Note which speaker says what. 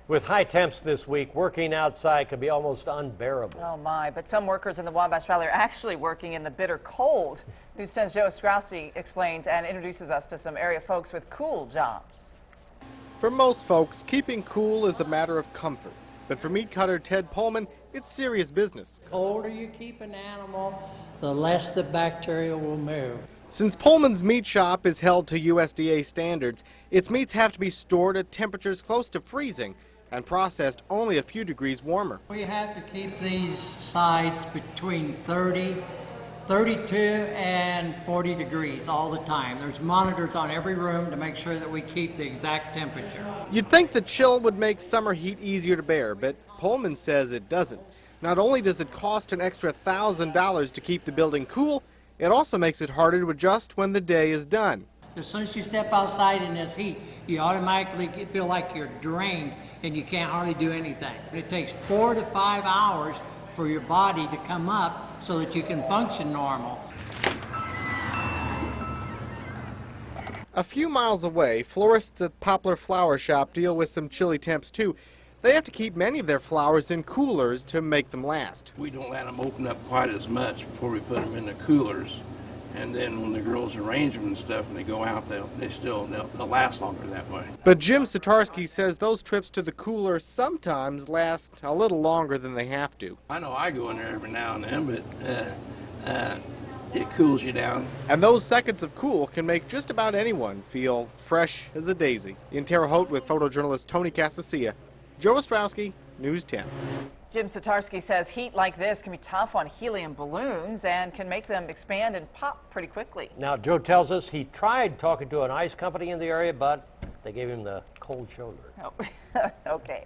Speaker 1: With high temps this week, working outside can be almost unbearable.
Speaker 2: Oh my, but some workers in the Wabash Valley are actually working in the bitter cold. News 10's Joe Straussy explains and introduces us to some area folks with cool jobs.
Speaker 3: For most folks, keeping cool is a matter of comfort. But for meat cutter Ted Pullman, it's serious business.
Speaker 4: The colder you keep an animal, the less the bacteria will move.
Speaker 3: Since Pullman's meat shop is held to USDA standards, its meats have to be stored at temperatures close to freezing and processed only a few degrees warmer.
Speaker 4: We have to keep these sides between 32 and 40 degrees all the time. There's monitors on every room to make sure that we keep the exact temperature.
Speaker 3: You'd think the chill would make summer heat easier to bear, but Pullman says it doesn't. Not only does it cost an extra $1,000 to keep the building cool, it also makes it harder to adjust when the day is done.
Speaker 4: As soon as you step outside in this heat, you automatically feel like you're drained and you can't hardly do anything. It takes 4 to 5 hours for your body to come up so that you can function normal.
Speaker 3: A few miles away, florists at Poplar Flower Shop deal with some chilly temps too. They have to keep many of their flowers in coolers to make them last.
Speaker 5: We don't let them open up quite as much before we put them in the coolers. And then when the girls arrange them and stuff and they go out, they'll last longer that way.
Speaker 3: But Jim Satarski says those trips to the cooler sometimes last a little longer than they have to.
Speaker 5: I know I go in there every now and then, but it cools you down.
Speaker 3: And those seconds of cool can make just about anyone feel fresh as a daisy. In Terre Haute with photojournalist Tony Casasilla, Joe Ostrowski, News 10.
Speaker 2: Jim Satarski says heat like this can be tough on helium balloons and can make them expand and pop pretty quickly.
Speaker 1: Now, Joe tells us he tried talking to an ice company in the area, but they gave him the cold shoulder.
Speaker 2: Oh, okay.